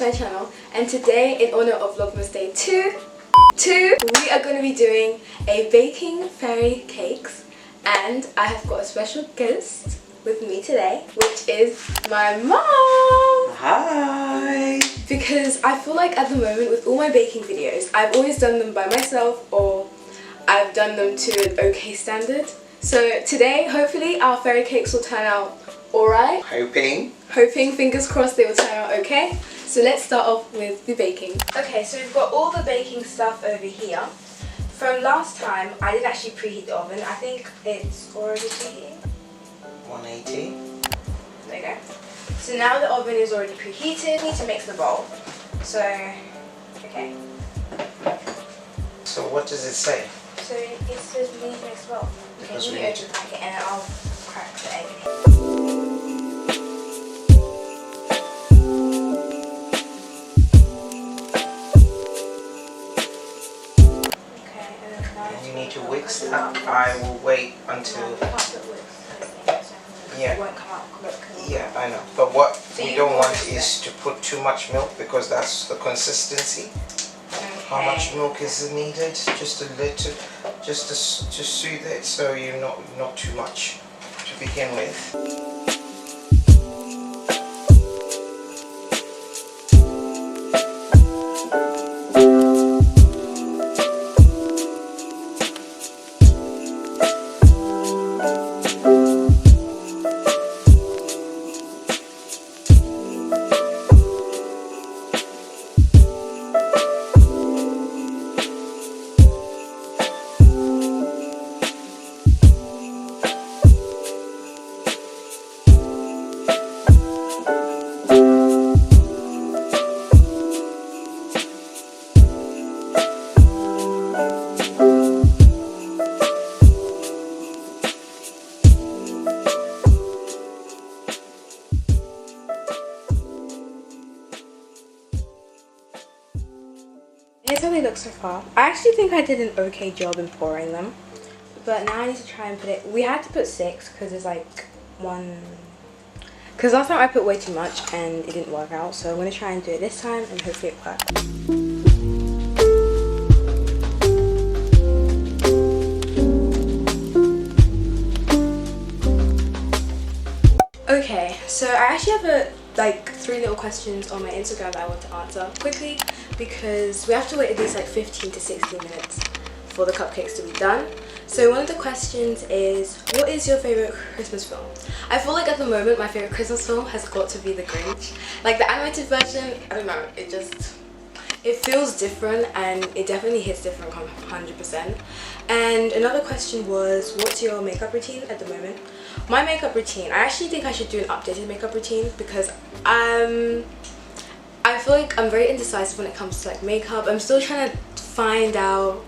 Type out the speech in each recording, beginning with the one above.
to my channel, and today in honor of Vlogmas Day 2, we are going to be doing a baking fairy cakes, and I have got a special guest with me today, which is my mom. Hi! Because I feel like at the moment with all my baking videos, I've always done them by myself or I've done them to an okay standard. So today, hopefully our fairy cakes will turn out alright. Hoping, fingers crossed, they will turn out okay. So let's start off with the baking. Okay, so we've got all the baking stuff over here. From last time, I didn't actually preheat the oven. I think it's already preheating. 180. There you go. So now the oven is already preheated. I need to mix the bowl. So, okay. So what does it say? So it says we need to mix the bowl. Okay, Because you we need need to open the packet and then I'll crack the egg. Okay, and then now You need to whisk that. I will wait until... It won't come out quick. Yeah, I know. But what So we don't want is to put too much milk, because that's the consistency. Okay. How much milk is needed? Just a little, just to soothe it, so you're not too much to begin with. Here's how they look so far. I actually think I did an okay job in pouring them, but now I need to try and put it. We had to put 6 because there's like one. Because last time I put way too much and it didn't work out, so I'm going to try and do it this time and hopefully it works. Okay, so I actually have like 3 little questions on my Instagram that I want to answer quickly, because we have to wait at least like 15 to 16 minutes for the cupcakes to be done. So one of the questions is, what is your favourite Christmas film? I feel like at the moment my favourite Christmas film has got to be The Grinch. Like the animated version, I don't know, it feels different and it definitely hits different 100%. And another question was, what's your makeup routine at the moment? My makeup routine, I actually think I should do an updated makeup routine, because I feel like I'm very indecisive when it comes to like makeup. I'm still trying to find out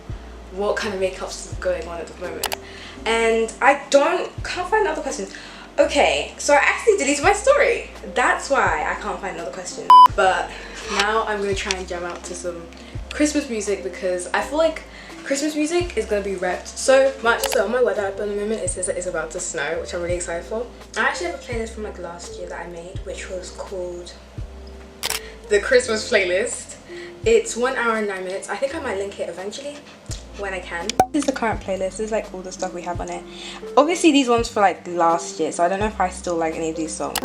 what kind of makeup is going on at the moment, and I can't find other questions. Okay, so I actually deleted my story. That's why I can't find another question. But now I'm gonna try and jam out to some Christmas music, because I feel like Christmas music is going to be repped so much. So on my weather app at the moment it says that it's about to snow, which I'm really excited for. I actually have a playlist from like last year that I made, which was called the Christmas playlist. It's 1 hour and 9 minutes. I think I might link it eventually when I can. This is the current playlist. This is like all the stuff we have on it. Obviously these ones for like last year, so I don't know if I still like any of these songs.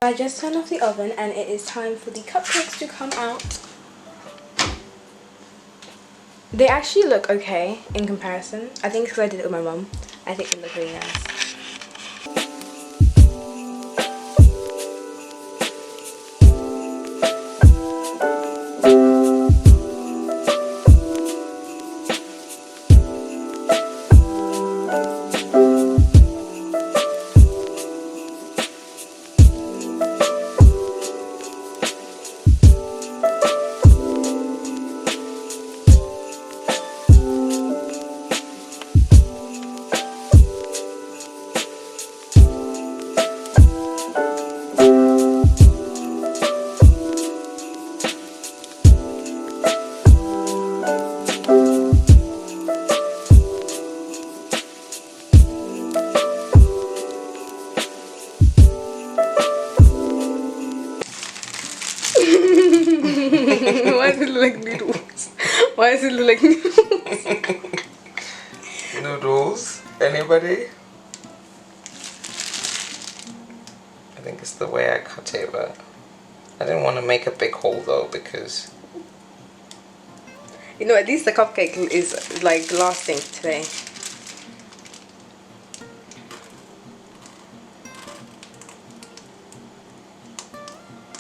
I just turned off the oven and it is time for the cupcakes to come out. They actually look okay in comparison. I think it's because I did it with my mum. I think they look really nice. Why does it look like noodles? Anybody? I think it's the way I cut it, but I didn't want to make a big hole though because you know, at least the cupcake is like lasting today.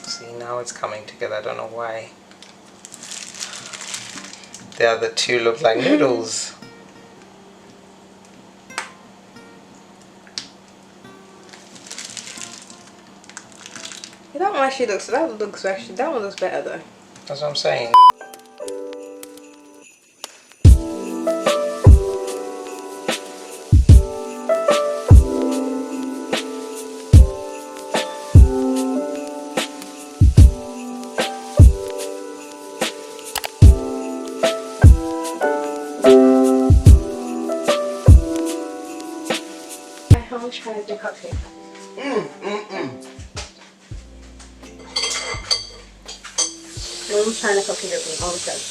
see, now it's coming together. I don't know why. The other two look like noodles. That one actually looks, that one looks better though. That's what I'm saying. I want to try the cupcake. I'm trying to cupcake open all the time.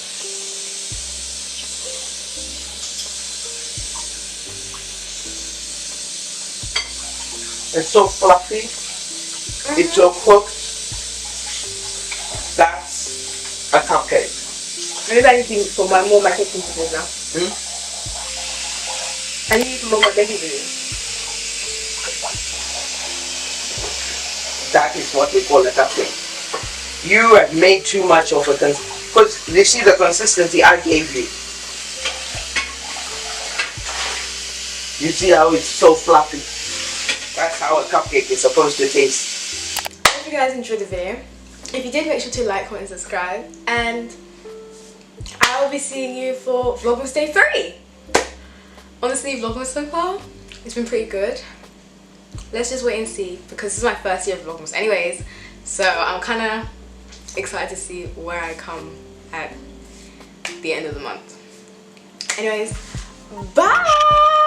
It's so fluffy. It's so cooked. That's a cupcake. I need anything for my more my cooking videos now. I need more my baking videos. That is what we call a cupcake. You have made too much of a because you see the consistency I gave you. You see how it's so fluffy. That's how a cupcake is supposed to taste. I hope you guys enjoyed the video. If you did, make sure to like, comment, and subscribe. And I will be seeing you for Vlogmas Day 3. Honestly, Vlogmas so far, it's been pretty good. Let's just wait and see, because this is my first year of Vlogmas anyways. So I'm kind of excited to see where I come at the end of the month. Anyways, bye!